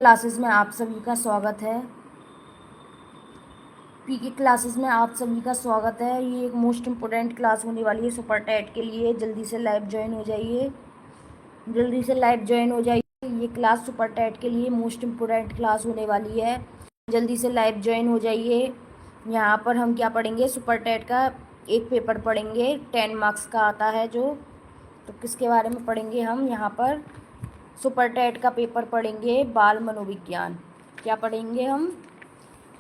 Classes में आप सभी का स्वागत है। पीके क्लासेस में आप सभी का स्वागत है। ये एक मोस्ट इम्पोर्टेंट क्लास होने वाली है सुपर टेट के लिए। जल्दी से लाइव ज्वाइन हो जाइए, जल्दी से लाइव ज्वाइन हो जाइए। ये क्लास सुपर टेट के लिए मोस्ट इम्पोर्टेंट क्लास होने वाली है। जल्दी से लाइव ज्वाइन हो जाइए। यहाँ पर हम क्या पढ़ेंगे, सुपर टेट का एक पेपर पढ़ेंगे, 10 मार्क्स का आता है जो। तो किसके बारे में पढ़ेंगे हम यहाँ पर? सुपर टेट का पेपर पढ़ेंगे, बाल मनोविज्ञान। क्या पढ़ेंगे हम?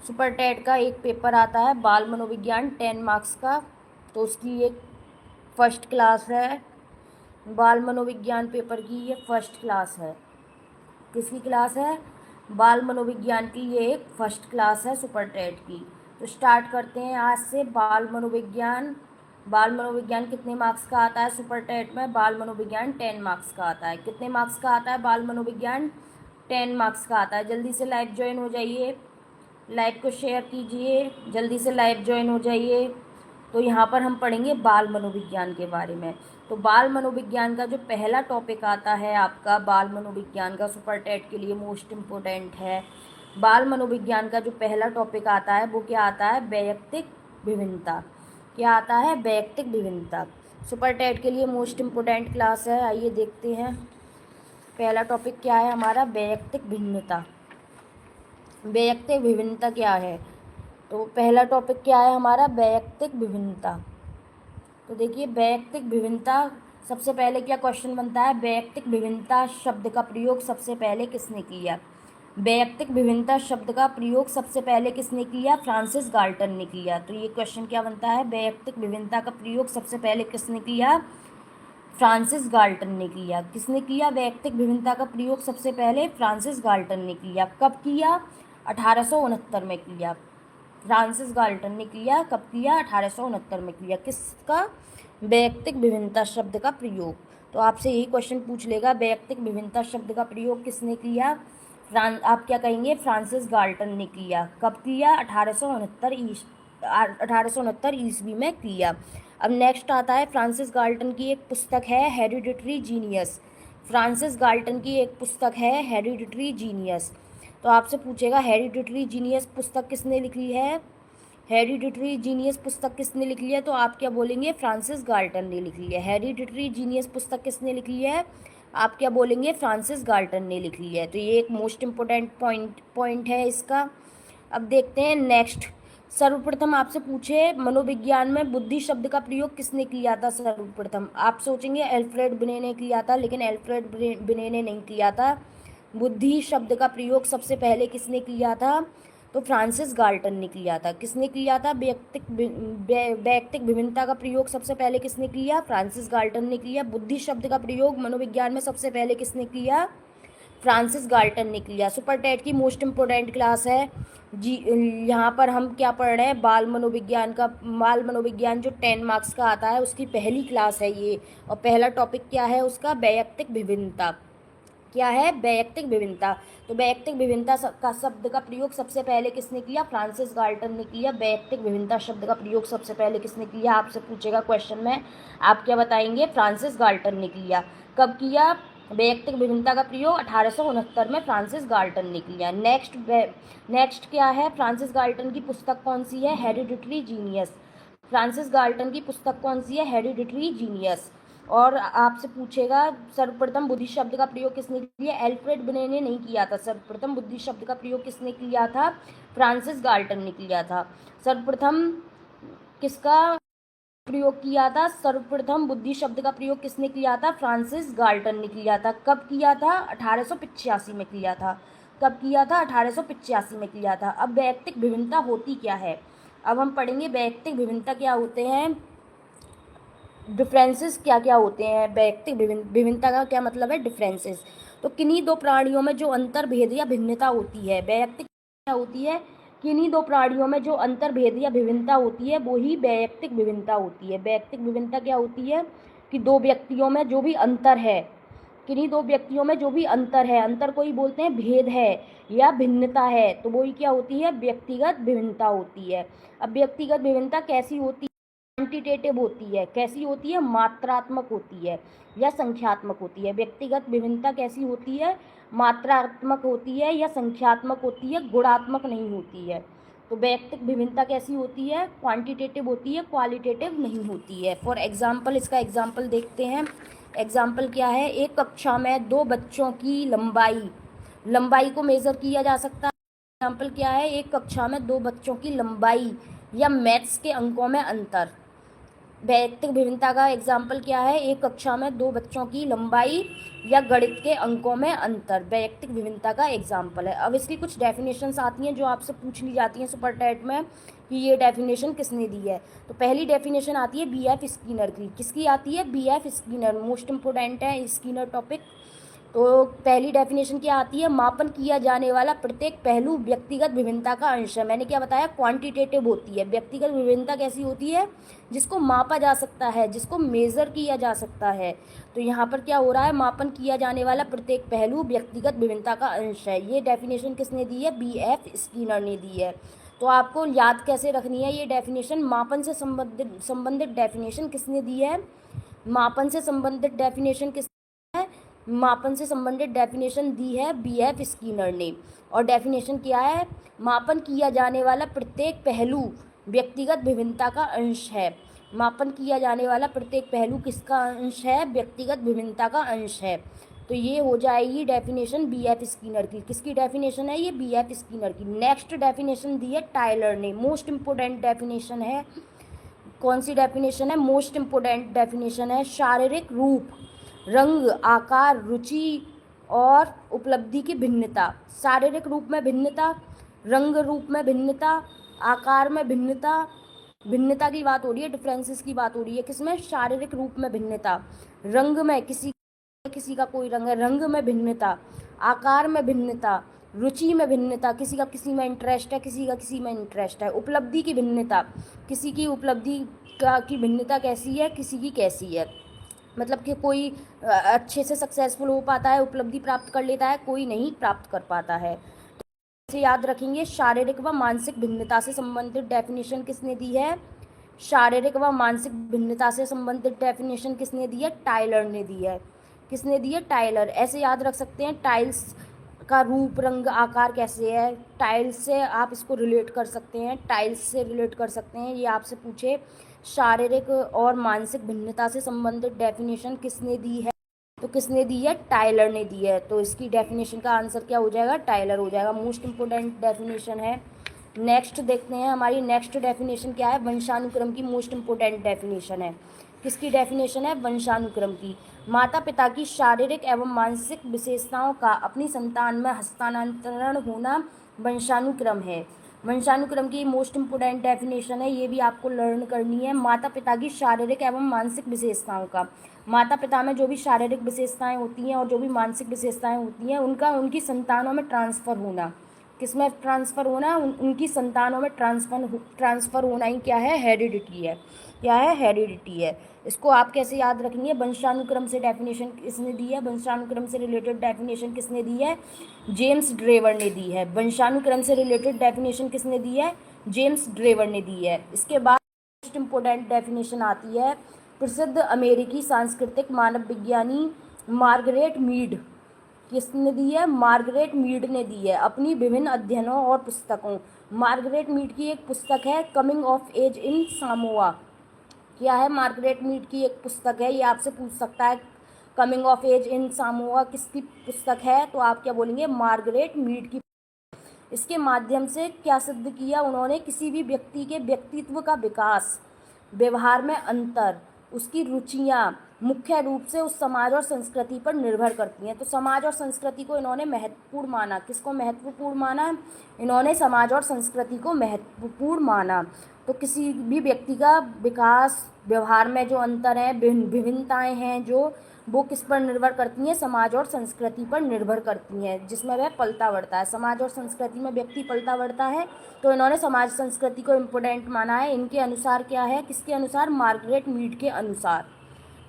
सुपर टेट का एक पेपर आता है बाल मनोविज्ञान, 10 मार्क्स का। तो उसकी एक फर्स्ट क्लास है। बाल मनोविज्ञान पेपर की ये फर्स्ट क्लास है। किसकी क्लास है? बाल मनोविज्ञान की ये एक फर्स्ट क्लास है सुपर टेट की। तो स्टार्ट करते हैं आज से बाल मनोविज्ञान। बाल मनोविज्ञान कितने मार्क्स का आता है सुपर टेट में? बाल मनोविज्ञान 10 मार्क्स का आता है। कितने मार्क्स का आता है बाल मनोविज्ञान? 10 मार्क्स का आता है। जल्दी से लाइव ज्वाइन हो जाइए, लाइव को शेयर कीजिए, जल्दी से लाइव ज्वाइन हो जाइए। तो यहाँ पर हम पढ़ेंगे बाल मनोविज्ञान के बारे में। तो बाल मनोविज्ञान का जो पहला टॉपिक आता है आपका, बाल मनोविज्ञान का सुपर टेट के लिए मोस्ट इम्पोर्टेंट है। बाल मनोविज्ञान का जो पहला टॉपिक आता है वो क्या आता है? वैयक्तिक विभिन्नता। क्या आता है? वैयक्तिक विभिन्नता। सुपर टेट के लिए मोस्ट इम्पोर्टेंट क्लास है। आइए देखते हैं पहला टॉपिक क्या है हमारा, वैयक्तिक भिन्नता। वैयक्तिक विभिन्नता क्या है? तो पहला टॉपिक क्या है हमारा? वैयक्तिक विभिन्नता। तो देखिए वैयक्तिक विभिन्नता, सबसे पहले क्या क्वेश्चन बनता है? वैयक्तिक विभिन्नता शब्द का प्रयोग सबसे पहले किसने किया? वैयक्तिक विभिन्नता शब्द का प्रयोग सबसे पहले किसने किया? फ्रांसिस गाल्टन ने किया। तो ये क्वेश्चन क्या बनता है? वैयक्तिक विभिन्नता का प्रयोग सबसे पहले किसने किया? फ्रांसिस गाल्टन ने किया। किसने किया? वैयक्तिक विभिन्नता का प्रयोग सबसे पहले फ्रांसिस गाल्टन ने किया। कब किया? 1869 में किया। फ्रांसिस गाल्टन ने किया। कब किया? 1869 में किया। किसका? वैयक्तिक विभिन्नता शब्द का प्रयोग। तो आपसे यही क्वेश्चन पूछ लेगा, वैयक्तिक विभिन्नता शब्द का प्रयोग किसने किया? आप क्या कहेंगे? फ्रांसिस गाल्टन ने किया। कब किया? 1869 ईस्वी में किया। अब नेक्स्ट आता है, फ्रांसिस गाल्टन की एक पुस्तक है हेरिडिटरी जीनियस। फ्रांसिस गाल्टन की एक पुस्तक है हेरिडिटरी जीनियस। तो आपसे पूछेगा हेरिडिटरी जीनियस पुस्तक किसने लिखी है? हेरिडिटरी जीनियस पुस्तक किसने लिखी है? तो आप क्या बोलेंगे? फ्रांसिस गाल्टन ने लिखी है। हेरिडिटरी जीनियस पुस्तक किसने लिखी है? आप क्या बोलेंगे? फ्रांसिस गाल्टन ने लिखी है। तो ये एक मोस्ट इम्पोर्टेंट पॉइंट है इसका। अब देखते हैं नेक्स्ट। सर्वप्रथम आपसे पूछे मनोविज्ञान में बुद्धि शब्द का प्रयोग किसने किया था? सर्वप्रथम आप सोचेंगे एल्फ्रेड बिने ने किया था, लेकिन एल्फ्रेड बिने ने नहीं किया था। बुद्धि शब्द का प्रयोग सबसे पहले किसने किया था? तो फ्रांसिस गाल्टन ने किया था। किसने किया था? वैयक्तिक विभिन्नता का प्रयोग सबसे पहले किसने किया? फ्रांसिस गाल्टन ने किया। बुद्धि शब्द का प्रयोग मनोविज्ञान में सबसे पहले किसने किया? फ्रांसिस गाल्टन ने किया। सुपर टेट की मोस्ट इम्पोर्टेंट क्लास है जी। यहाँ पर हम क्या पढ़ रहे हैं? बाल मनोविज्ञान का। बाल मनोविज्ञान जो 10 मार्क्स का आता है उसकी पहली क्लास है ये। और पहला टॉपिक क्या है उसका? वैयक्तिक विभिन्नता। क्या है? वैयक्तिक विभिन्नता। तो वैयक्तिक विभिन्नता का शब्द का प्रयोग सबसे पहले किसने किया? फ्रांसिस गाल्टन ने किया। वैयक्तिक विभिन्नता शब्द का प्रयोग सबसे पहले किसने किया? आपसे पूछेगा क्वेश्चन में, आप क्या बताएंगे? फ्रांसिस गाल्टन ने किया। कब किया? वैयक्तिक विभिन्नता का प्रयोग 1869 में फ्रांसिस गाल्टन ने किया। नेक्स्ट क्या है? फ्रांसिस गाल्टन की पुस्तक कौन सी है? Hereditary genius. फ्रांसिस गाल्टन की पुस्तक कौन सी है? Hereditary genius. और आपसे पूछेगा सर्वप्रथम बुद्धि शब्द का प्रयोग किसने किया? एल्फ्रेड बिने ने नहीं किया था। सर्वप्रथम बुद्धि शब्द का प्रयोग किसने किया था? फ्रांसिस गाल्टन ने किया था। सर्वप्रथम किसका प्रयोग किया था? सर्वप्रथम बुद्धि शब्द का प्रयोग किसने किया था? फ्रांसिस गाल्टन ने किया था। कब किया था? 1885 में किया था। कब किया था? 1885 में किया था। अब वैयक्तिक विभिन्नता होती क्या है? अब हम पढ़ेंगे वैयक्तिक विभिन्नता क्या होते हैं, डिफरेंसेस क्या क्या होते हैं। वैयक्तिक विभिन्नता का क्या मतलब है? डिफरेंसेस। तो किन्हीं दो प्राणियों में जो अंतर्भेद या भिन्नता होती है, वैयक्तिक क्या होती है? किन्हीं दो प्राणियों में जो अंतर्भेद या विभिन्नता होती है वो ही वैयक्तिक विभिन्नता होती है। वैयक्तिक विभिन्नता क्या होती है? कि दो व्यक्तियों में जो भी अंतर है, किन्हीं दो व्यक्तियों में जो भी अंतर है, अंतर को ही बोलते हैं भेद है या भिन्नता है, तो वही क्या होती है? व्यक्तिगत विभिन्नता होती है। अब व्यक्तिगत विभिन्नता कैसी होती है? क्वांटिटेटिव होती है, कैसी होती है, मात्रात्मक होती है या संख्यात्मक होती है। व्यक्तिगत विभिन्नता कैसी होती है, मात्रात्मक होती है या संख्यात्मक होती है, गुणात्मक नहीं होती है। तो वैयक्तिक विभिन्नता कैसी होती है, क्वांटिटेटिव होती है, क्वालिटेटिव नहीं होती है। फॉर एग्जाम्पल, इसका एग्जाम्पल देखते हैं। एग्जाम्पल क्या है, एक कक्षा में दो बच्चों की लंबाई को मेज़र किया जा सकता है। एग्जाम्पल क्या है, एक कक्षा में दो बच्चों की लंबाई या मैथ्स के अंकों में अंतर। वैयक्तिक विभिन्नता का एग्जाम्पल क्या है, एक कक्षा में दो बच्चों की लंबाई या गणित के अंकों में अंतर वैयक्तिक विभिन्नता का एग्जाम्पल है। अब इसकी कुछ डेफिनेशंस आती हैं जो आपसे पूछ ली जाती हैं सुपर टेट में कि ये डेफिनेशन किसने दी है। तो पहली डेफिनेशन आती है BF स्किनर की। किसकी आती है, BF स्किनर। मोस्ट इम्पोर्टेंट है स्किनर टॉपिक। तो पहली डेफिनेशन क्या आती है, मापन किया जाने वाला प्रत्येक पहलू व्यक्तिगत विभिन्नता का अंश है। मैंने क्या बताया, क्वांटिटेटिव होती है। व्यक्तिगत विभिन्नता कैसी होती है, जिसको मापा जा सकता है, जिसको मेज़र किया जा सकता है। तो यहाँ पर क्या हो रहा है, मापन किया जाने वाला प्रत्येक पहलू व्यक्तिगत विभिन्नता का अंश है। ये डेफिनेशन किसने दी है, BF स्किनर ने दी है। तो आपको याद कैसे रखनी है ये डेफिनेशन, मापन से संबंधित डेफिनेशन किसने दी है, मापन से संबंधित डेफिनेशन किस मापन से संबंधित डेफिनेशन दी है BF स्किनर ने। और डेफिनेशन क्या है, मापन किया जाने वाला प्रत्येक पहलू व्यक्तिगत विभिन्नता का अंश है। मापन किया जाने वाला प्रत्येक पहलू किसका अंश है, व्यक्तिगत विभिन्नता का अंश है। तो ये हो जाएगी डेफिनेशन BF स्किनर की। किसकी डेफिनेशन है ये, BF स्किनर की। नेक्स्ट डेफिनेशन दी है टायलर ने। मोस्ट इम्पोर्टेंट डेफिनेशन है। कौन सी डेफिनेशन है, मोस्ट इम्पोर्टेंट डेफिनेशन है। शारीरिक रूप, रंग, आकार, रुचि और उपलब्धि की भिन्नता। शारीरिक रूप में भिन्नता, रंग रूप में भिन्नता, आकार में भिन्नता। भिन्नता की बात हो रही है, डिफरेंसेस की बात हो रही है किसमें, शारीरिक रूप में भिन्नता। रंग में किसी का कोई रंग है, रंग में भिन्नता। आकार में भिन्नता, रुचि में भिन्नता, किसी का किसी में इंटरेस्ट है, किसी का किसी में इंटरेस्ट है। उपलब्धि की भिन्नता, किसी की उपलब्धि की भिन्नता कैसी है, किसी की कैसी है। मतलब कि कोई अच्छे से सक्सेसफुल हो पाता है, उपलब्धि प्राप्त कर लेता है, कोई नहीं प्राप्त कर पाता है। तो इसे याद रखेंगे। शारीरिक व मानसिक भिन्नता से संबंधित डेफिनेशन किसने दी है, शारीरिक व मानसिक भिन्नता से संबंधित डेफिनेशन किसने दी है, टाइलर ने दी है। किसने दी है, टाइलर। ऐसे याद रख सकते हैं, टाइल्स का रूप, रंग, आकार कैसे है। टाइल्स से आप इसको रिलेट कर सकते हैं, टाइल्स से रिलेट कर सकते हैं। ये आपसे पूछे शारीरिक और मानसिक भिन्नता से संबंधित डेफिनेशन किसने दी है, तो किसने दी है, टाइलर ने दी है। तो इसकी डेफिनेशन का आंसर क्या हो जाएगा, टाइलर हो जाएगा। मोस्ट इम्पोर्टेंट डेफिनेशन है। नेक्स्ट देखते हैं, हमारी नेक्स्ट डेफिनेशन क्या है, वंशानुक्रम की मोस्ट इम्पोर्टेंट डेफिनेशन है। किसकी डेफिनेशन है, वंशानुक्रम की। माता पिता की शारीरिक एवं मानसिक विशेषताओं का अपनी संतान में हस्तांतरण होना वंशानुक्रम है। वंशानुक्रम की मोस्ट इम्पोर्टेंट डेफिनेशन है, ये भी आपको लर्न करनी है। माता पिता की शारीरिक एवं मानसिक विशेषताओं का, माता पिता में जो भी शारीरिक विशेषताएं होती हैं और जो भी मानसिक विशेषताएं होती हैं उनका उनकी संतानों में ट्रांसफ़र होना। किसमें ट्रांसफ़र होना, उनकी संतानों में ट्रांसफ़र होना ही क्या है, हेरिडिटी है। क्या है, हेरिडिटी है। इसको आप कैसे याद रखेंगे, वंशानुक्रम से डेफिनेशन किसने दी है, वंशानुक्रम से रिलेटेड डेफिनेशन किसने दी है, जेम्स ड्रेवर ने दी है। वंशानुक्रम से रिलेटेड डेफिनेशन किसने दी है, जेम्स ड्रेवर ने दी है। इसके बाद मोस्ट इम्पोर्टेंट डेफिनेशन आती है प्रसिद्ध अमेरिकी सांस्कृतिक मानव विज्ञानी मार्गरेट मीड। किसने दी है, मार्गरेट मीड ने दी है अपनी विभिन्न अध्ययनों और पुस्तकों। मार्गरेट मीड की एक पुस्तक है coming of age in Samoa. क्या है, मार्गरेट मीड की एक पुस्तक है, ये आपसे पूछ सकता है। Coming of age in Samoa किसकी पुस्तक है, तो आप क्या बोलेंगे, मार्गरेट मीड की। इसके माध्यम से क्या सिद्ध किया उन्होंने, किसी भी व्यक्ति के व्यक्तित्व का विकास, व्यवहार में अंतर, उसकी रुचियाँ मुख्य रूप से उस समाज और संस्कृति पर निर्भर करती हैं। तो समाज और संस्कृति को इन्होंने महत्वपूर्ण माना। किसको महत्वपूर्ण माना, इन्होंने समाज और संस्कृति को महत्वपूर्ण माना। तो किसी भी व्यक्ति का विकास, व्यवहार में जो अंतर है, विभिन्नताएं हैं जो, वो किस पर निर्भर करती हैं, समाज और संस्कृति पर निर्भर करती हैं, जिसमें वह पलता बढ़ता है। समाज और संस्कृति में व्यक्ति पलता बढ़ता है, तो इन्होंने समाज संस्कृति को इम्पोर्टेंट माना है। इनके अनुसार क्या है, किसके अनुसार, मार्गरेट मीड के अनुसार।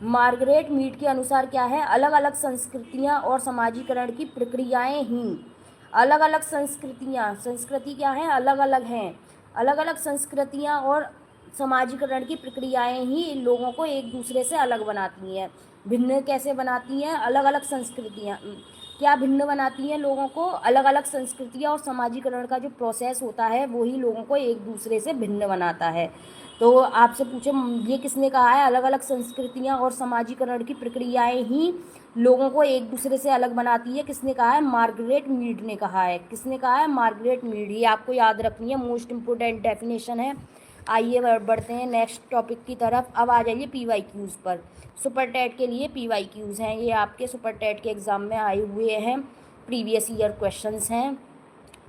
मार्गरेट मीड के अनुसार क्या है, अलग अलग संस्कृतियाँ और समाजीकरण की प्रक्रियाएँ ही, अलग अलग संस्कृतियाँ, संस्कृति क्या है, अलग अलग हैं, अलग अलग संस्कृतियाँ और समाजीकरण की प्रक्रियाएं ही लोगों को एक दूसरे से अलग बनाती हैं। भिन्न कैसे बनाती हैं? अलग अलग संस्कृतियाँ क्या भिन्न बनाती हैं लोगों को? अलग अलग संस्कृतियाँ और समाजीकरण का जो प्रोसेस होता है वो ही लोगों को एक दूसरे से भिन्न बनाता है। तो आपसे पूछे ये किसने कहा है? अलग अलग संस्कृतियाँ और समाजीकरण की प्रक्रियाएं ही लोगों को एक दूसरे से अलग बनाती है। किसने कहा है? मार्गरेट मीड ने कहा है। किसने कहा है? Margaret Mead. ये आपको याद रखनी है, मोस्ट इम्पोर्टेंट डेफिनेशन है। आइए बढ़ते हैं नेक्स्ट टॉपिक की तरफ। अब आ जाइए PYQs पर। सुपर टेट के लिए PYQs हैं, ये आपके सुपर टेट के एग्ज़ाम में आए हुए हैं, प्रीवियस ईयर क्वेश्चंस हैं,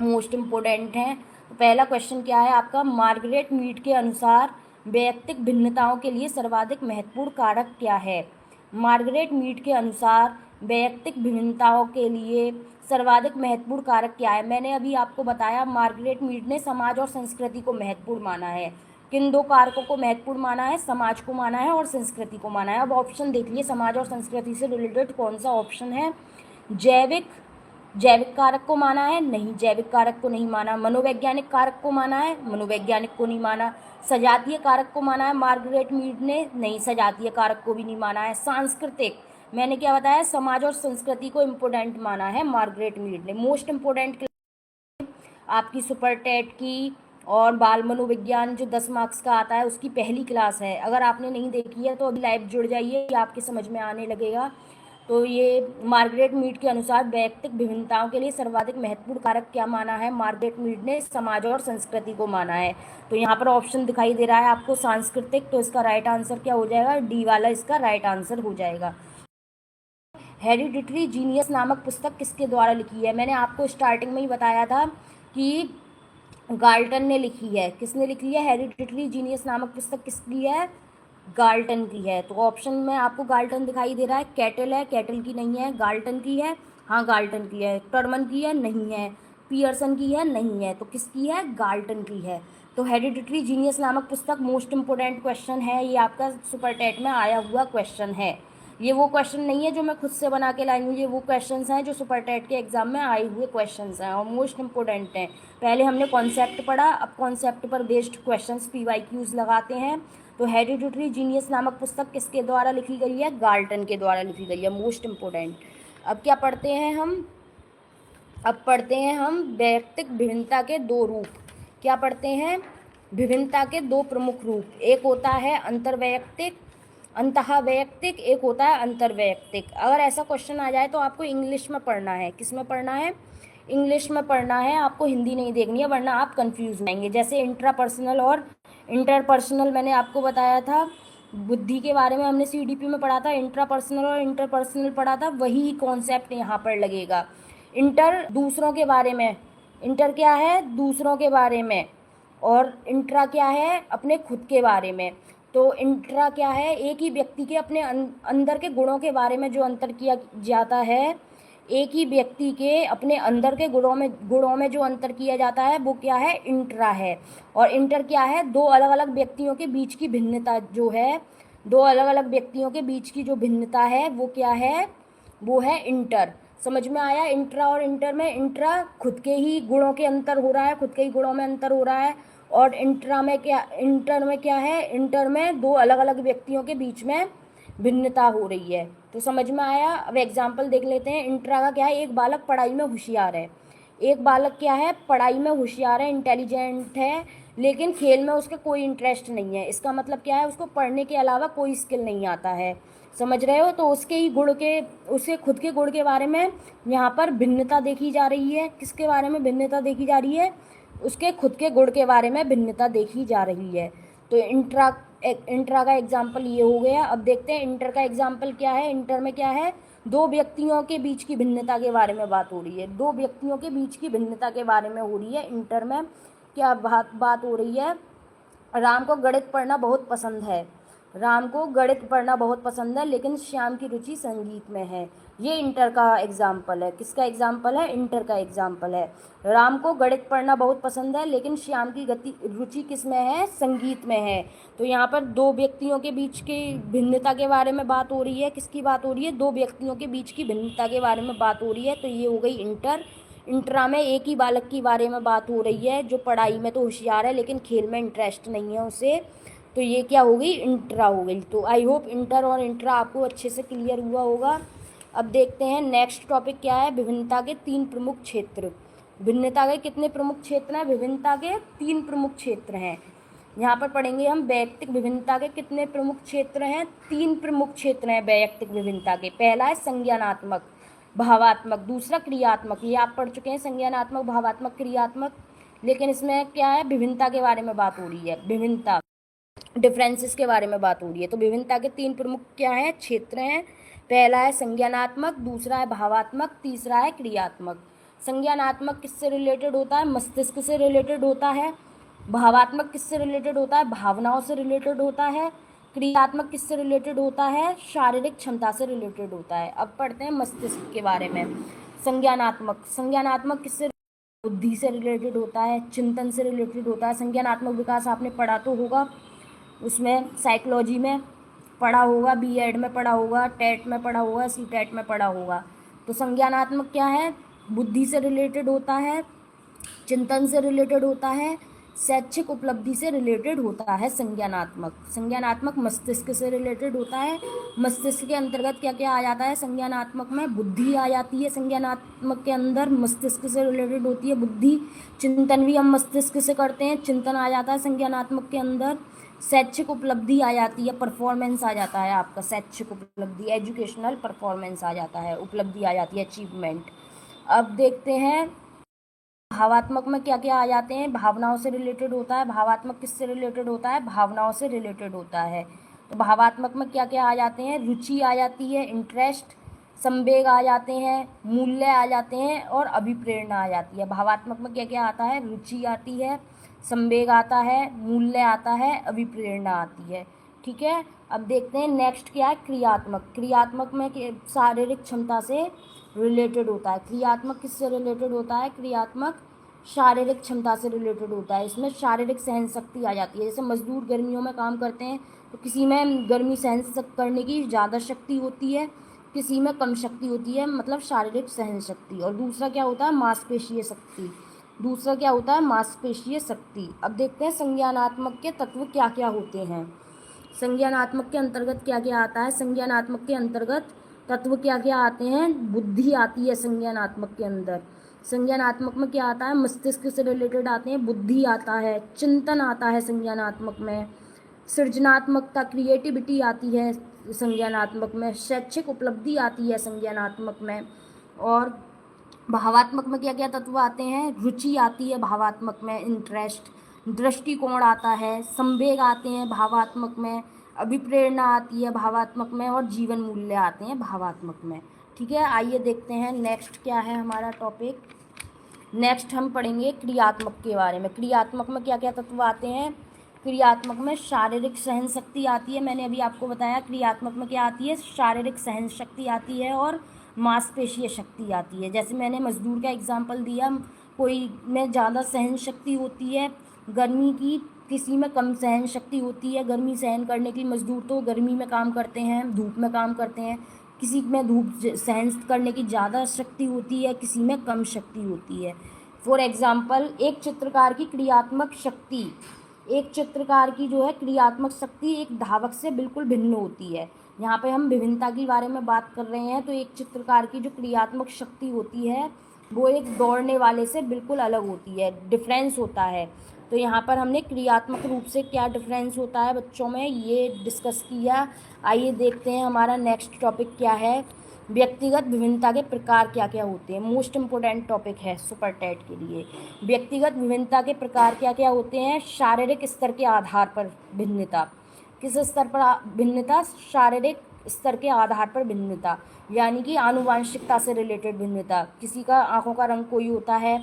मोस्ट इम्पोर्टेंट हैं। तो पहला क्वेश्चन क्या है आपका? मार्गरेट मीड के अनुसार वैयक्तिक भिन्नताओं के लिए सर्वाधिक महत्वपूर्ण कारक क्या है? मार्गरेट मीड के अनुसार वैयक्तिक भिन्नताओं के लिए सर्वाधिक महत्वपूर्ण कारक क्या है? मैंने अभी आपको बताया, मार्गरेट मीड ने समाज और संस्कृति को महत्वपूर्ण माना है। किन दो कारकों को महत्वपूर्ण माना है? समाज को माना है और संस्कृति को माना है। अब ऑप्शन देख लिए, समाज और संस्कृति से रिलेटेड कौन सा ऑप्शन है? जैविक कारक को माना है? नहीं, जैविक कारक को नहीं माना। मनोवैज्ञानिक कारक को माना है? मनोवैज्ञानिक को नहीं माना। सजातीय कारक को माना है मार्गरेट मीड ने? नहीं, सजातीय कारक को भी नहीं माना है। सांस्कृतिक, मैंने क्या बताया? समाज और संस्कृति को इम्पोर्टेंट माना है मार्गरेट मीड ने। मोस्ट इम्पोर्टेंट आपकी सुपर टेट की और बाल मनोविज्ञान जो 10 मार्क्स का आता है उसकी पहली क्लास है। अगर आपने नहीं देखी है तो अभी लाइव जुड़ जाइए, ये आपके समझ में आने लगेगा। तो ये मार्गरेट मीड के अनुसार वैयक्तिक विभिन्नताओं के लिए सर्वाधिक महत्वपूर्ण कारक क्या माना है? मार्गरेट मीड ने समाज और संस्कृति को माना है। तो यहाँ पर ऑप्शन दिखाई दे रहा है आपको सांस्कृतिक, तो इसका राइट आंसर क्या हो जाएगा? डी वाला इसका राइट आंसर हो जाएगा। हेरिडिटरी जीनियस नामक पुस्तक किसके द्वारा लिखी है? मैंने आपको स्टार्टिंग में ही बताया था कि गाल्टन ने लिखी है। किसने लिखी है? हेरिडिटरी जीनियस नामक पुस्तक किसकी है? गाल्टन की है। तो ऑप्शन में आपको गाल्टन दिखाई दे रहा है। कैटल है? कैटल की नहीं है। गाल्टन की है? हाँ, गाल्टन की है। टर्मन की है? नहीं है। पियर्सन की है? नहीं है। तो किसकी है? गाल्टन की है। तो हेरिडिटरी जीनियस नामक पुस्तक मोस्ट इम्पोर्टेंट क्वेश्चन है, ये आपका सुपर टेट में आया हुआ क्वेश्चन है। ये वो क्वेश्चन नहीं है जो मैं खुद से बना के लाई हूँ, ये वो क्वेश्चंस हैं जो सुपर टेट के एग्जाम में आए हुए क्वेश्चंस हैं और मोस्ट इम्पोर्टेंट हैं। पहले हमने कॉन्सेप्ट पढ़ा, अब कॉन्सेप्ट पर बेस्ड क्वेश्चंस PYQs लगाते हैं। तो हेरिडिटरी जीनियस नामक पुस्तक किसके द्वारा लिखी गई है? गाल्टन के द्वारा लिखी गई है, मोस्ट इम्पोर्टेंट। अब क्या पढ़ते हैं हम? अब पढ़ते हैं हम वैयक्तिक विभिन्नता के दो रूप। क्या पढ़ते हैं? विभिन्नता के दो प्रमुख रूप। एक होता है अंतर्वैयक्तिक, अंतःवैयक्तिक, एक होता है अंतर्वैयक्तिक। अगर ऐसा क्वेश्चन आ जाए तो आपको इंग्लिश में पढ़ना है। किस में पढ़ना है? इंग्लिश में पढ़ना है, आपको हिंदी नहीं देखनी है वरना आप कंफ्यूज हो जाएंगे। जैसे इंट्रापर्सनल और इंटरपर्सनल मैंने आपको बताया था, बुद्धि के बारे में हमने CDP में पढ़ा था। इंट्रापर्सनल और इंटरपर्सनल पढ़ा था, वही कॉन्सेप्ट यहाँ पर लगेगा। इंटर दूसरों के बारे में, इंटर क्या है? दूसरों के बारे में, और इंट्रा क्या है? अपने खुद के बारे में। तो इंट्रा क्या है? एक ही व्यक्ति के अपने अंदर के गुणों के बारे में जो अंतर किया जाता है, एक ही व्यक्ति के अपने अंदर के गुणों में जो अंतर किया जाता है वो क्या है? इंट्रा है। और इंटर क्या है? दो अलग अलग व्यक्तियों के बीच की भिन्नता जो है, दो अलग अलग व्यक्तियों के बीच की जो भिन्नता है वो क्या है? वो है इंटर। समझ में आया? इंट्रा और इंटर में, इंट्रा खुद के ही गुणों के अंतर हो रहा है, खुद के ही गुणों में अंतर हो रहा है, और इंटर में क्या है? इंटर में दो अलग अलग व्यक्तियों के बीच में भिन्नता हो रही है। तो समझ में आया? अब एग्जाम्पल देख लेते हैं। इंट्रा का क्या है? एक बालक पढ़ाई में होशियार है। एक बालक क्या है? पढ़ाई में होशियार है, इंटेलिजेंट है, लेकिन खेल में उसका कोई इंटरेस्ट नहीं है। इसका मतलब क्या है? उसको पढ़ने के अलावा कोई स्किल नहीं आता है। समझ रहे हो? तो उसके ही गुण के, उसके खुद के गुण के बारे में यहाँ पर भिन्नता देखी जा रही है। किसके बारे में भिन्नता देखी जा रही है? उसके खुद के गुण के बारे में भिन्नता देखी जा रही है। तो इंट्रा का एग्जाम्पल ये हो गया। अब देखते हैं इंटर का एग्जाम्पल क्या है। इंटर में क्या है? दो व्यक्तियों के बीच की भिन्नता के बारे में बात हो रही है। दो व्यक्तियों के बीच की भिन्नता के बारे में हो रही है। इंटर में क्या बात हो रही है? राम को गणित पढ़ना बहुत पसंद है। राम को गणित पढ़ना बहुत पसंद है, लेकिन श्याम की रुचि संगीत में है। ये इंटर का एग्जाम्पल है। किसका एग्जाम्पल है? इंटर का एग्जाम्पल है। राम को गणित पढ़ना बहुत पसंद है, लेकिन श्याम की रुचि किस में है? संगीत में है। तो यहाँ पर दो व्यक्तियों के बीच की भिन्नता के बारे में बात हो रही है। किसकी बात हो रही है? दो व्यक्तियों के बीच की भिन्नता के बारे में बात हो रही है। तो ये हो गई इंटर। इंट्रा में एक ही बालक के बारे में बात हो रही है जो पढ़ाई में तो होशियार है लेकिन खेल में इंटरेस्ट नहीं है उसे। तो ये क्या हो गई, इंट्रा हो गई। तो आई होप इंटर और इंट्रा आपको अच्छे से क्लियर हुआ होगा। अब देखते हैं नेक्स्ट टॉपिक क्या है, विभिन्नता के 3 प्रमुख क्षेत्र। भिन्नता के कितने प्रमुख क्षेत्र हैं, विभिन्नता के 3 प्रमुख क्षेत्र हैं। यहाँ पर पढ़ेंगे हम वैयक्तिक विभिन्नता के कितने प्रमुख क्षेत्र हैं, 3 प्रमुख क्षेत्र हैं वैयक्तिक विभिन्नता के। पहला है संज्ञानात्मक भावात्मक, दूसरा क्रियात्मक, ये आप पढ़ चुके हैं संज्ञानात्मक भावात्मक क्रियात्मक। लेकिन इसमें क्या है, विभिन्नता के बारे में बात हो रही है, विभिन्नता डिफरेंसेस के बारे में बात हो रही है। तो विभिन्नता के 3 प्रमुख क्या हैं, क्षेत्र हैं। पहला है संज्ञानात्मक, दूसरा है भावात्मक, तीसरा है क्रियात्मक। संज्ञानात्मक किससे रिलेटेड होता है, मस्तिष्क से रिलेटेड होता है। भावात्मक किससे रिलेटेड होता है, भावनाओं से रिलेटेड होता है। क्रियात्मक किससे रिलेटेड होता है, शारीरिक क्षमता से रिलेटेड होता है। अब पढ़ते हैं मस्तिष्क के बारे में। संज्ञानात्मक किससे, बुद्धि से रिलेटेड होता है, चिंतन से रिलेटेड होता है। संज्ञानात्मक विकास आपने पढ़ा तो होगा, उसमें साइकोलॉजी में पढ़ा होगा, बीएड में पढ़ा होगा, टेट में पढ़ा होगा, सीटेट में पढ़ा होगा। तो संज्ञानात्मक क्या है, बुद्धि से रिलेटेड होता है, चिंतन से रिलेटेड होता है, शैक्षिक उपलब्धि से रिलेटेड होता है। संज्ञानात्मक मस्तिष्क से रिलेटेड होता है। मस्तिष्क के अंतर्गत क्या क्या आ जाता है, संज्ञानात्मक में बुद्धि आ जाती है, संज्ञानात्मक के अंदर मस्तिष्क से रिलेटेड होती है बुद्धि। चिंतन भी हम मस्तिष्क से करते हैं, चिंतन आ जाता है संज्ञानात्मक के अंदर। शैक्षिक उपलब्धि आ जाती है, परफॉर्मेंस आ जाता है आपका, शैक्षिक उपलब्धि, एजुकेशनल परफॉर्मेंस आ जाता है, उपलब्धि आ जाती है, अचीवमेंट। अब देखते हैं भावात्मक में क्या क्या आ जाते हैं, भावनाओं से रिलेटेड होता है। भावात्मक किससे रिलेटेड होता है, भावनाओं से रिलेटेड होता है। तो भावात्मक में क्या क्या आ जाते हैं, रुचि आ जाती है, इंटरेस्ट, संवेग आ जाते हैं, मूल्य आ जाते हैं और अभिप्रेरणा आ जाती है। भावात्मक में क्या क्या आता है, रुचि आती है, संवेग आता है, मूल्य आता है, अभिप्रेरणा आती है। ठीक है। अब देखते हैं नेक्स्ट क्या है, क्रियात्मक। क्रियात्मक में शारीरिक क्षमता से रिलेटेड होता है। क्रियात्मक किससे रिलेटेड होता है, क्रियात्मक शारीरिक क्षमता से रिलेटेड होता है। इसमें शारीरिक सहन शक्ति आ जाती है। जैसे मजदूर गर्मियों में काम करते हैं तो किसी में गर्मी सहन करने की ज़्यादा शक्ति होती है, किसी में कम शक्ति होती है, मतलब शारीरिक सहन शक्ति। और दूसरा क्या होता है, मांसपेशीय शक्ति। दूसरा क्या होता है, मांसपेशीय शक्ति। अब देखते हैं संज्ञानात्मक के तत्व क्या क्या होते हैं। संज्ञानात्मक के अंतर्गत क्या क्या आता है, संज्ञानात्मक के अंतर्गत तत्व क्या क्या आते हैं, बुद्धि आती है संज्ञानात्मक के अंदर। संज्ञानात्मक में क्या आता है, मस्तिष्क से रिलेटेड आते हैं, बुद्धि आता है, चिंतन आता है संज्ञानात्मक में, सृजनात्मकता क्रिएटिविटी आती है संज्ञानात्मक में, शैक्षिक उपलब्धि आती है संज्ञानात्मक में। और भावात्मक में क्या क्या तत्व आते हैं, रुचि आती है भावात्मक में, इंटरेस्ट, दृष्टिकोण आता है, संवेग आते हैं भावात्मक में, अभिप्रेरणा आती है भावात्मक में और जीवन मूल्य आते हैं भावात्मक में। ठीक है। आइए देखते हैं नेक्स्ट क्या है हमारा टॉपिक। नेक्स्ट हम पढ़ेंगे क्रियात्मक के बारे में। क्रियात्मक में क्या क्या तत्व आते हैं, क्रियात्मक में शारीरिक सहन शक्ति आती है, मैंने अभी आपको बताया। क्रियात्मक में क्या आती है, शारीरिक सहन शक्ति आती है और मांसपेशीय शक्ति आती है। जैसे मैंने मजदूर का एग्जाम्पल दिया, कोई में ज़्यादा सहन शक्ति होती है गर्मी की, किसी में कम सहन शक्ति होती है गर्मी सहन करने की। मजदूर तो गर्मी में काम करते हैं, धूप में काम करते हैं, किसी में धूप सहन करने की ज़्यादा शक्ति होती है, किसी में कम शक्ति होती है। फॉर एग्ज़ाम्पल, एक चित्रकार की क्रियात्मक शक्ति, एक चित्रकार की जो है क्रियात्मक शक्ति एक धावक से बिल्कुल भिन्न होती है। यहाँ पे हम विभिन्नता के बारे में बात कर रहे हैं, तो एक चित्रकार की जो क्रियात्मक शक्ति होती है वो एक दौड़ने वाले से बिल्कुल अलग होती है, डिफरेंस होता है। तो यहाँ पर हमने क्रियात्मक रूप से क्या डिफरेंस होता है बच्चों में ये डिस्कस किया। आइए देखते हैं हमारा नेक्स्ट टॉपिक क्या है, व्यक्तिगत विभिन्नता के प्रकार क्या क्या होते हैं। मोस्ट इम्पोर्टेंट टॉपिक है सुपर टेट के लिए। व्यक्तिगत विभिन्नता के प्रकार क्या क्या होते हैं, शारीरिक स्तर के आधार पर भिन्नता। किस स्तर पर भिन्नता, शारीरिक स्तर के आधार पर भिन्नता, यानी कि आनुवांशिकता से रिलेटेड भिन्नता। किसी का आँखों का रंग कोई होता है,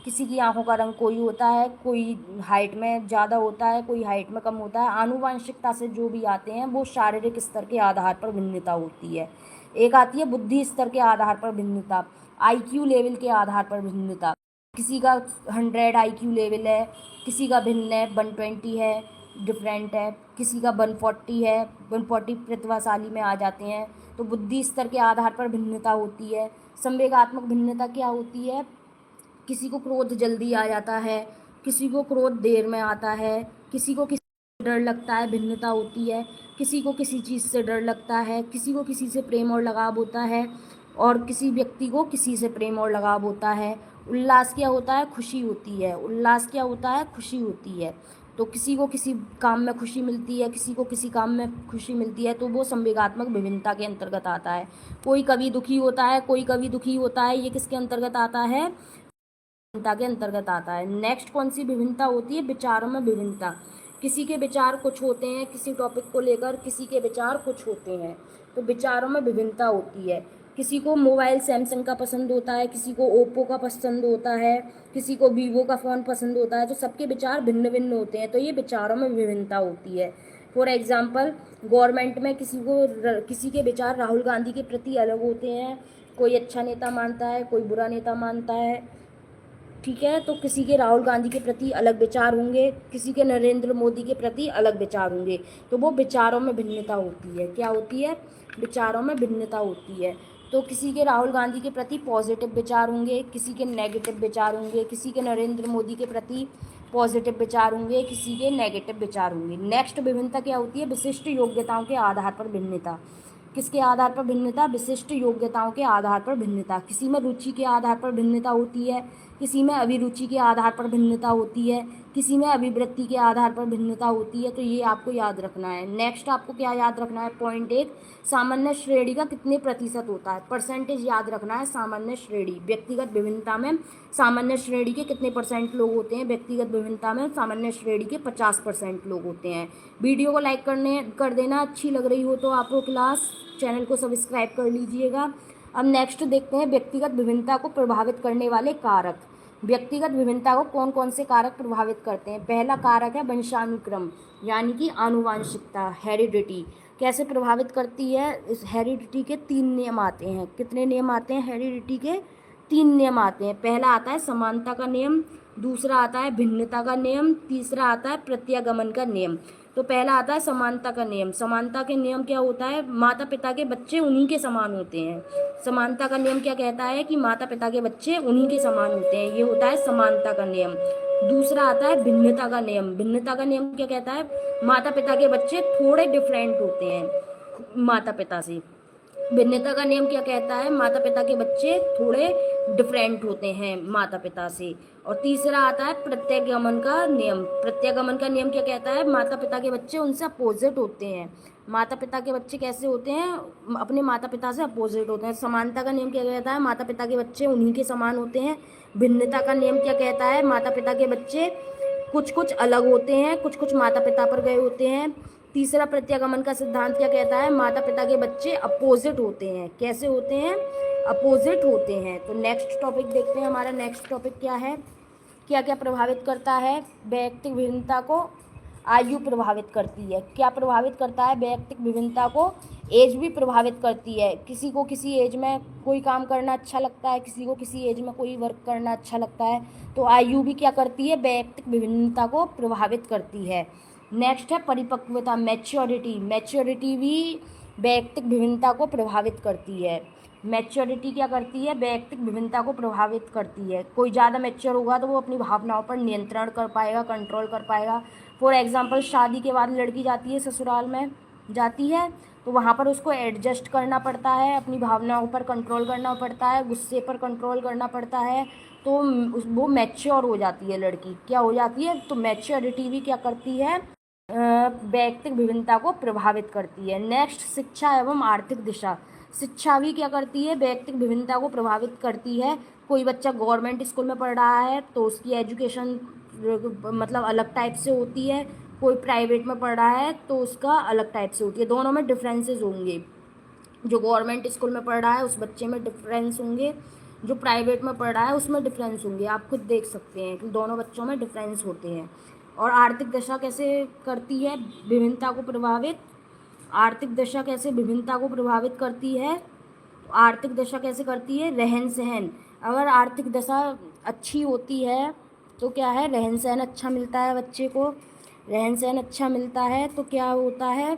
किसी की आँखों का रंग कोई होता है, कोई हाइट में ज़्यादा होता है, कोई हाइट में कम होता है। आनुवांशिकता से जो भी आते हैं वो शारीरिक स्तर के आधार पर भिन्नता होती है। एक आती है बुद्धि स्तर के आधार पर भिन्नता, आईक्यू लेवल के आधार पर भिन्नता। किसी का 100 आईक्यू लेवल है, किसी का भिन्न है, 120 है, डिफरेंट है, किसी का 140 है, 140 प्रतिभाशाली में आ जाते हैं। तो बुद्धि स्तर के आधार पर भिन्नता होती है। संवेगात्मक भिन्नता क्या होती है, किसी को क्रोध जल्दी आ जाता है, किसी को क्रोध देर में आता है, किसी को किसी डर लगता है, भिन्नता होती है। किसी को किसी चीज़ से डर लगता है, किसी को किसी से प्रेम और लगाव होता है, और किसी व्यक्ति को किसी से प्रेम और लगाव होता है। उल्लास क्या होता है? खुशी होती है। उल्लास क्या होता है? खुशी होती है। तो किसी को किसी काम में खुशी मिलती है, किसी को किसी काम में खुशी मिलती है, तो वो संवेगात्मक विभिन्नता के अंतर्गत आता है। कोई कभी दुखी होता है, कोई कभी दुखी होता है, ये किसके अंतर्गत आता है? विभिन्नता के अंतर्गत आता है। नेक्स्ट कौन सी विभिन्नता होती है? विचारों में विभिन्नता। किसी के विचार कुछ होते हैं, किसी टॉपिक को लेकर किसी के विचार कुछ होते हैं, तो विचारों में विभिन्नता होती है। किसी को मोबाइल सैमसंग का पसंद होता है, किसी को ओप्पो का पसंद होता है, किसी को वीवो का फ़ोन पसंद होता है, तो सबके विचार भिन्न भिन्न होते हैं, तो ये विचारों में विभिन्नता होती है। फॉर एग्जाम्पल, गवर्नमेंट में किसी के विचार राहुल गांधी के प्रति अलग होते हैं। कोई अच्छा नेता मानता है, कोई बुरा नेता मानता है, ठीक है। तो किसी के राहुल गांधी के प्रति अलग विचार होंगे, किसी के नरेंद्र मोदी के प्रति अलग विचार होंगे, तो वो विचारों में भिन्नता होती है। क्या होती है? विचारों में भिन्नता होती है। तो किसी के राहुल गांधी के प्रति पॉजिटिव विचार होंगे, किसी के नेगेटिव विचार होंगे, किसी के नरेंद्र मोदी के प्रति पॉजिटिव विचार होंगे, किसी के नेगेटिव विचार होंगे। नेक्स्ट विभिन्नता क्या होती है? विशिष्ट योग्यताओं के आधार पर भिन्नता। किसके आधार पर भिन्नता? विशिष्ट योग्यताओं के आधार पर भिन्नता। किसी में रुचि के आधार पर भिन्नता होती है, किसी में अभिरुचि के आधार पर भिन्नता होती है, किसी में अभिवृत्ति के आधार पर भिन्नता होती है। तो ये आपको याद रखना है। नेक्स्ट आपको क्या याद रखना है? पॉइंट 1, सामान्य श्रेणी का कितने प्रतिशत होता है? परसेंटेज याद रखना है। सामान्य श्रेणी, व्यक्तिगत विभिन्नता में सामान्य श्रेणी के कितने % लोग होते हैं? व्यक्तिगत विभिन्नता में सामान्य श्रेणी के 50% लोग होते हैं। वीडियो को लाइक कर देना, अच्छी लग रही हो तो आपको क्लास। चैनल को सब्सक्राइब कर लीजिएगा। अब नेक्स्ट देखते हैं व्यक्तिगत विभिन्नता को प्रभावित करने वाले कारक। व्यक्तिगत विभिन्नता को कौन कौन से कारक प्रभावित करते हैं? पहला कारक है वंशानुक्रम, यानी कि आनुवांशिकता, हेरिडिटी। कैसे प्रभावित करती है? इस हेरिडिटी के 3 नियम आते हैं। कितने नियम आते हैं? हेरिडिटी के 3 नियम आते हैं। पहला आता है समानता का नियम, दूसरा आता है भिन्नता का नियम, तीसरा आता है प्रत्यागमन का नियम। तो पहला आता है समानता का नियम। समानता के नियम क्या होता है? माता पिता के बच्चे उन्हीं के समान होते हैं। समानता का नियम क्या कहता है? कि माता पिता के बच्चे उन्हीं के समान होते हैं, ये होता है समानता का नियम। दूसरा आता है भिन्नता का नियम। भिन्नता का नियम क्या कहता है? माता पिता के बच्चे थोड़े डिफरेंट होते हैं माता पिता से। भिन्नता का नियम क्या कहता है? माता पिता के बच्चे थोड़े डिफरेंट होते हैं माता पिता से। और तीसरा आता है प्रत्यागमन का नियम। प्रत्यागमन का नियम क्या कहता है? माता पिता के बच्चे उनसे अपोजिट होते हैं। माता पिता के बच्चे कैसे होते हैं? अपने माता पिता से अपोजिट होते हैं। समानता का नियम क्या कहता है? माता पिता के बच्चे उन्हीं के समान होते हैं। भिन्नता का नियम क्या कहता है? माता पिता के बच्चे कुछ कुछ अलग होते हैं, कुछ कुछ माता पिता पर गए होते हैं। तीसरा प्रत्यागमन का सिद्धांत क्या कहता है? माता पिता के बच्चे अपोजिट होते हैं। कैसे होते हैं? अपोजिट होते हैं। तो नेक्स्ट टॉपिक देखते हैं। हमारा नेक्स्ट टॉपिक क्या है? क्या क्या प्रभावित करता है वैयक्तिक विभिन्नता को? आयु प्रभावित करती है। क्या प्रभावित करता है वैयक्तिक विभिन्नता को? एज भी प्रभावित करती है। किसी को किसी एज में कोई काम करना अच्छा लगता है, किसी को किसी एज में कोई वर्क करना अच्छा लगता है। तो आयु भी क्या करती है? वैयक्तिक विभिन्नता को प्रभावित करती है। नेक्स्ट है परिपक्वता, मैच्योरिटी। मैच्योरिटी भी वैयक्तिक विभिन्नता को प्रभावित करती है। मैच्योरिटी क्या करती है? वैयक्तिक विभिन्नता को प्रभावित करती है। कोई ज़्यादा मैच्योर होगा तो वो अपनी भावनाओं पर नियंत्रण कर पाएगा, कंट्रोल कर पाएगा। फॉर एग्जांपल, शादी के बाद लड़की जाती है ससुराल में, जाती है तो वहाँ पर उसको एडजस्ट करना पड़ता है, अपनी भावनाओं पर कंट्रोल करना पड़ता है, गुस्से पर कंट्रोल करना पड़ता है। तो वो मैच्योर हो जाती है लड़की। क्या हो जाती है? तो मैच्योरिटी भी क्या करती है? वैयक्तिक विभिन्नता को प्रभावित करती है। नेक्स्ट, शिक्षा एवं आर्थिक दिशा। शिक्षा भी क्या करती है? वैयक्तिक विभिन्नता को प्रभावित करती है। कोई बच्चा गवर्नमेंट स्कूल में पढ़ रहा है तो उसकी एजुकेशन मतलब अलग टाइप से होती है, कोई प्राइवेट में पढ़ रहा है तो उसका अलग टाइप से होती है। दोनों में डिफरेंसेस होंगे। जो गवर्नमेंट स्कूल में पढ़ रहा है उस बच्चे में डिफरेंस होंगे, जो प्राइवेट में पढ़ रहा है उसमें डिफरेंस होंगे। आप खुद देख सकते हैं कि दोनों बच्चों में डिफरेंस होते हैं। और आर्थिक दशा कैसे करती है विभिन्नता को प्रभावित? आर्थिक दशा कैसे विभिन्नता को प्रभावित करती है? आर्थिक दशा कैसे करती है? रहन सहन। अगर आर्थिक दशा अच्छी होती है तो क्या है? रहन सहन अच्छा मिलता है बच्चे को। रहन सहन अच्छा मिलता है तो क्या होता है?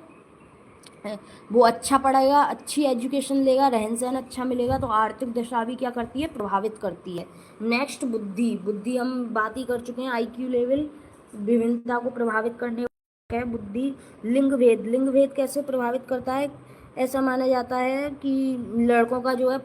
वो अच्छा पढ़ेगा, अच्छी एजुकेशन लेगा, रहन सहन अच्छा मिलेगा, तो आर्थिक दशा भी क्या करती है? प्रभावित करती है। नेक्स्ट, बुद्धि। बुद्धि हम बात ही कर चुके हैं। IQ लेवल विभिन्नता को प्रभावित करने है बुद्धि। लिंग भेद, लिंग भेद कैसे प्रभावित करता है? ऐसा माना जाता है कि लड़कों का जो है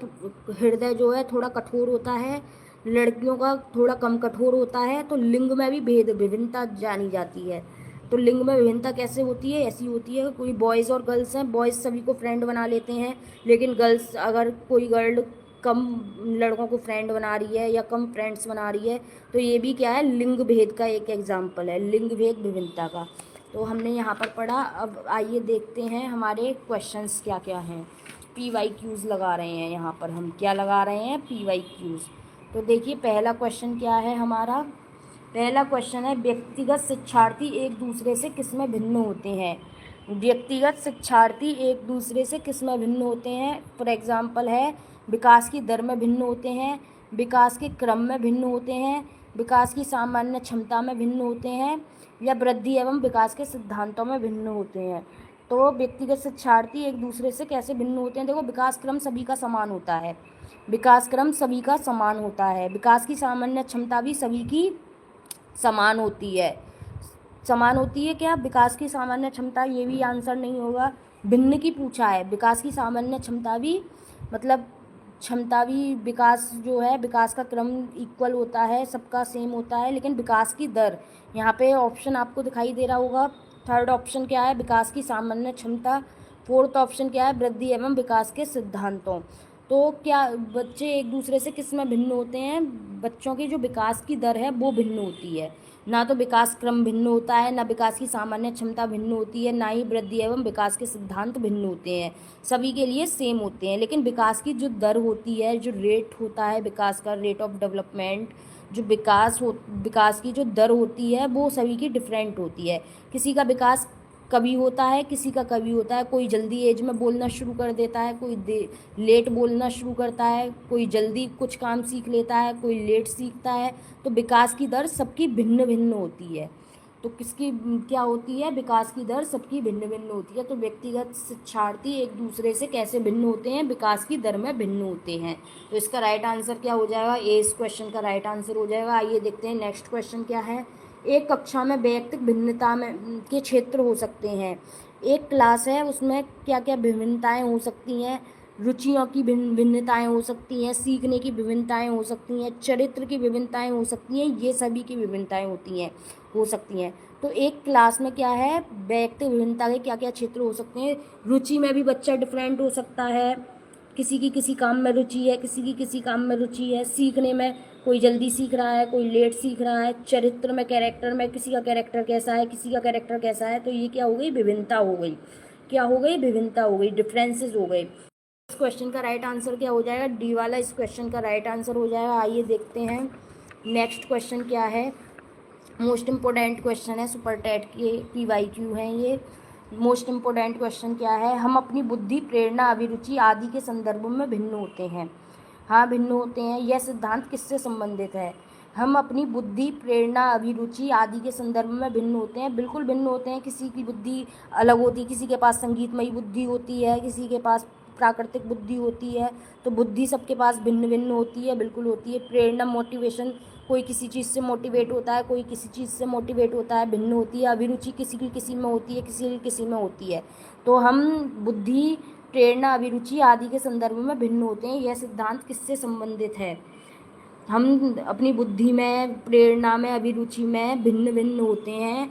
हृदय जो है थोड़ा कठोर होता है, लड़कियों का थोड़ा कम कठोर होता है। तो लिंग में भी भेद विभिन्नता जानी जाती है। तो लिंग में विभिन्नता कैसे होती है? ऐसी होती है, कोई बॉयज़ और गर्ल्स हैं, बॉयज़ सभी को फ्रेंड बना लेते हैं, लेकिन गर्ल्स, अगर कोई गर्ल कम लड़कों को फ्रेंड बना रही है या कम फ्रेंड्स बना रही है, तो ये भी क्या है? लिंग भेद का एक एग्जाम्पल है, लिंग भेद विभिन्नता का। तो हमने यहाँ पर पढ़ा। अब आइए देखते हैं हमारे क्वेश्चंस क्या क्या हैं। PYQs लगा रहे हैं यहाँ पर, हम क्या लगा रहे हैं? PYQs। तो देखिए पहला क्वेश्चन क्या है हमारा। पहला क्वेश्चन है, व्यक्तिगत शिक्षार्थी एक दूसरे से किस में भिन्न होते हैं? व्यक्तिगत शिक्षार्थी एक दूसरे से किस में भिन्न होते हैं? फॉर एग्जाम्पल है, विकास की दर में भिन्न होते हैं, विकास के क्रम में भिन्न होते हैं, विकास की सामान्य क्षमता में भिन्न होते हैं, या वृद्धि एवं विकास के सिद्धांतों में भिन्न होते हैं। तो व्यक्तिगत शिक्षार्थी एक दूसरे से कैसे भिन्न होते हैं? देखो, विकास क्रम सभी का समान होता है, विकास क्रम सभी का समान होता है, विकास की सामान्य क्षमता भी सभी की समान होती है। समान होती है क्या? विकास की सामान्य क्षमता, ये भी आंसर नहीं होगा, भिन्न की पूछा है। विकास की सामान्य क्षमता भी मतलब क्षमता भी, विकास जो है, विकास का क्रम इक्वल होता है, सबका सेम होता है, लेकिन विकास की दर, यहाँ पे ऑप्शन आपको दिखाई दे रहा होगा। थर्ड ऑप्शन क्या है? विकास की सामान्य क्षमता। फोर्थ ऑप्शन क्या है? वृद्धि एवं विकास के सिद्धांतों। तो क्या बच्चे एक दूसरे से किस में भिन्न होते हैं? बच्चों की जो विकास की दर है वो भिन्न होती है, ना तो विकास क्रम भिन्न होता है, ना विकास की सामान्य क्षमता भिन्न होती है, ना ही वृद्धि एवं विकास के सिद्धांत भिन्न होते हैं। सभी के लिए सेम होते हैं, लेकिन विकास की जो दर होती है, जो रेट होता है विकास का, रेट ऑफ डेवलपमेंट, जो विकास की जो दर होती है वो सभी की डिफरेंट होती है। किसी का विकास कभी होता है, किसी का कभी होता है। कोई जल्दी एज में बोलना शुरू कर देता है, कोई लेट बोलना शुरू करता है, कोई जल्दी कुछ काम सीख लेता है, कोई लेट सीखता है। तो विकास की दर सबकी भिन्न भिन्न होती है। तो किसकी क्या होती है? विकास की दर सबकी भिन्न भिन्न होती है। तो व्यक्तिगत शिक्षार्थी एक दूसरे से कैसे भिन्न होते हैं? विकास की दर में भिन्न होते हैं। तो इसका राइट आंसर क्या हो जाएगा? ए इस क्वेश्चन का राइट आंसर हो जाएगा। आइए देखते हैं नेक्स्ट क्वेश्चन क्या है। एक कक्षा में वैयक्तिक भिन्नता में के क्षेत्र हो सकते हैं। एक क्लास है, उसमें क्या क्या विभिन्नताएं हो सकती हैं? रुचियों की भिन्नताएं हो सकती हैं, सीखने की विभिन्नताएं हो सकती हैं, चरित्र की विभिन्नताएं हो सकती हैं, ये सभी की विभिन्नताएं हो सकती हैं। तो एक क्लास में क्या है? वैयक्तिक विभिन्नता के क्या क्या क्षेत्र हो सकते हैं? रुचि में भी बच्चा डिफरेंट हो सकता है, किसी की किसी काम में रुचि है, किसी की किसी काम में रुचि है। सीखने में कोई जल्दी सीख रहा है, कोई लेट सीख रहा है। चरित्र में, कैरेक्टर में, किसी का कैरेक्टर कैसा है, किसी का कैरेक्टर कैसा है। तो ये क्या हो गई? विभिन्नता हो गई। क्या हो गई? विभिन्नता हो गई, डिफरेंसेस हो गए। इस क्वेश्चन का राइट आंसर क्या हो जाएगा? डी वाला इस क्वेश्चन का राइट आंसर हो जाएगा। आइए देखते हैं नेक्स्ट क्वेश्चन क्या है। मोस्ट इम्पोर्टेंट क्वेश्चन है, सुपर टेट के PYQ हैं ये। मोस्ट इम्पोर्टेंट क्वेश्चन क्या है? हम अपनी बुद्धि, प्रेरणा, अभिरुचि आदि के संदर्भ में भिन्न होते हैं। हाँ, भिन्न होते हैं। यह सिद्धांत किससे संबंधित है? हम अपनी बुद्धि, प्रेरणा, अभिरुचि आदि के संदर्भ में भिन्न होते हैं। बिल्कुल भिन्न होते हैं। किसी की बुद्धि अलग होती है, किसी के पास संगीतमयी बुद्धि होती है, किसी के पास प्राकृतिक बुद्धि होती है। तो बुद्धि सबके पास भिन्न भिन्न होती है, बिल्कुल होती है। प्रेरणा, मोटिवेशन, कोई किसी चीज़ से मोटिवेट होता है, कोई किसी चीज़ से मोटिवेट होता है, भिन्न होती है। अभिरुचि किसी की किसी में होती है, किसी की किसी में होती है। तो हम बुद्धि, प्रेरणा, अभिरुचि आदि के संदर्भ में भिन्न होते हैं। यह सिद्धांत किससे संबंधित है? हम अपनी बुद्धि में, प्रेरणा में, अभिरुचि में भिन्न भिन्न होते हैं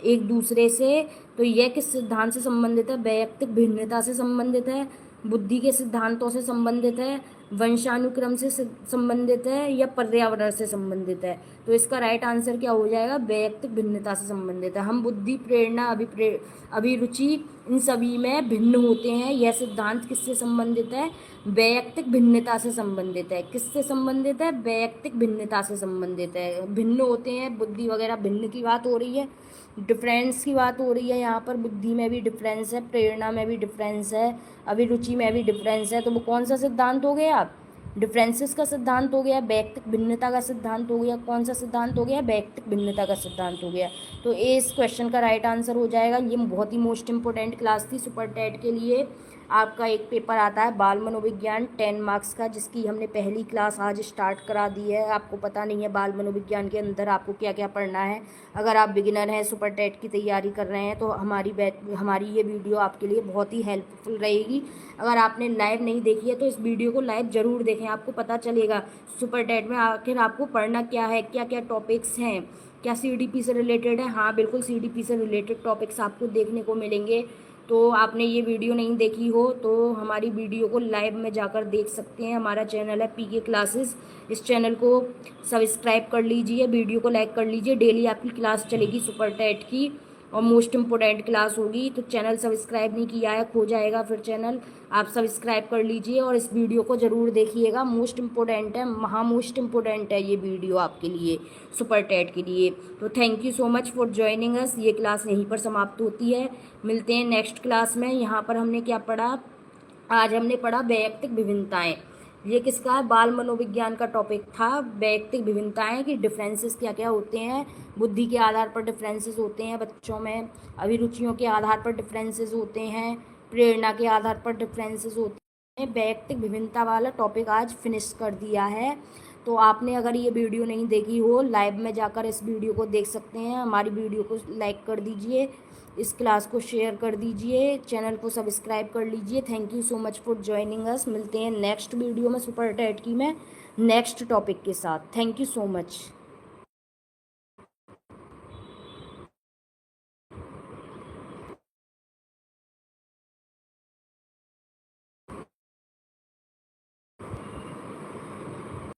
एक दूसरे से। तो यह किस सिद्धांत से संबंधित है? वैयक्तिक भिन्नता से संबंधित है, बुद्धि के सिद्धांतों से संबंधित है, वंशानुक्रम से संबंधित है, या पर्यावरण से संबंधित है। तो इसका राइट आंसर क्या हो जाएगा? वैयक्तिक भिन्नता से संबंधित है। हम बुद्धि, प्रेरणा, अभिरुचि इन सभी में भिन्न होते हैं। यह सिद्धांत किससे संबंधित है? वैयक्तिक भिन्नता से संबंधित है। किससे संबंधित है? वैयक्तिक भिन्नता से संबंधित है। भिन्न होते हैं, बुद्धि वगैरह भिन्न की बात हो रही है, डिफरेंस की बात हो रही है यहाँ पर। बुद्धि में भी डिफरेंस है, प्रेरणा में भी डिफरेंस है, अभिरुचि में भी डिफरेंस है। तो वो कौन सा सिद्धांत हो गया? डिफरेंसेस का सिद्धांत हो गया, वैयक्तिक भिन्नता का सिद्धांत हो गया। कौन सा सिद्धांत हो गया? वैयक्तिक भिन्नता का सिद्धांत हो गया। तो ए इस क्वेश्चन का राइट आंसर हो जाएगा। ये बहुत ही मोस्ट इंपॉर्टेंट क्लास थी सुपर टेट के लिए। आपका एक पेपर आता है बाल मनोविज्ञान 10 मार्क्स का, जिसकी हमने पहली क्लास आज स्टार्ट करा दी है। आपको पता नहीं है बाल मनोविज्ञान के अंदर आपको क्या क्या पढ़ना है। अगर आप बिगिनर हैं, सुपर टेट की तैयारी कर रहे हैं, तो हमारी ये वीडियो आपके लिए बहुत ही हेल्पफुल रहेगी। अगर आपने लाइव नहीं देखी है तो इस वीडियो को लाइव ज़रूर देखें, आपको पता चलेगा सुपर टेट में आखिर आपको पढ़ना क्या है, क्या क्या टॉपिक्स हैं, क्या CDP से रिलेटेड है। हाँ बिल्कुल, CDP से रिलेटेड टॉपिक्स आपको देखने को मिलेंगे। तो आपने ये वीडियो नहीं देखी हो तो हमारी वीडियो को लाइव में जाकर देख सकते हैं। हमारा चैनल है PK क्लासेस, इस चैनल को सब्सक्राइब कर लीजिए, वीडियो को लाइक कर लीजिए। डेली आपकी क्लास चलेगी सुपर टेट की और मोस्ट इम्पोर्टेंट क्लास होगी। तो चैनल सब्सक्राइब नहीं किया है, खो जाएगा फिर चैनल, आप सब्सक्राइब कर लीजिए और इस वीडियो को ज़रूर देखिएगा। मोस्ट इम्पोर्टेंट है, मोस्ट इम्पोर्टेंट है ये वीडियो आपके लिए, सुपर टेट के लिए। तो thank you so much for joining us. ये क्लास यहीं पर समाप्त होती है, मिलते हैं नेक्स्ट क्लास में। यहाँ पर हमने क्या पढ़ा, आज हमने पढ़ा वैयक्तिक विभिन्नताएं। ये किसका है, बाल मनोविज्ञान का टॉपिक था। वैयक्तिक विभिन्नताएं कि डिफरेंसेस क्या क्या होते हैं, बुद्धि के आधार पर डिफरेंसेस होते हैं बच्चों में, अभिरुचियों के आधार पर डिफरेंसेस होते हैं, प्रेरणा के आधार पर डिफरेंसेस होते हैं। वैयक्तिक विभिन्नता वाला टॉपिक आज फिनिश कर दिया है। तो आपने अगर ये वीडियो नहीं देखी हो, लाइव में जाकर इस वीडियो को देख सकते हैं। हमारी वीडियो को लाइक कर दीजिए, इस क्लास को शेयर कर दीजिए, चैनल को सब्सक्राइब कर लीजिए। Thank you so much for joining us. मिलते हैं नेक्स्ट वीडियो में सुपर टेट की में नेक्स्ट टॉपिक के साथ। Thank you so much.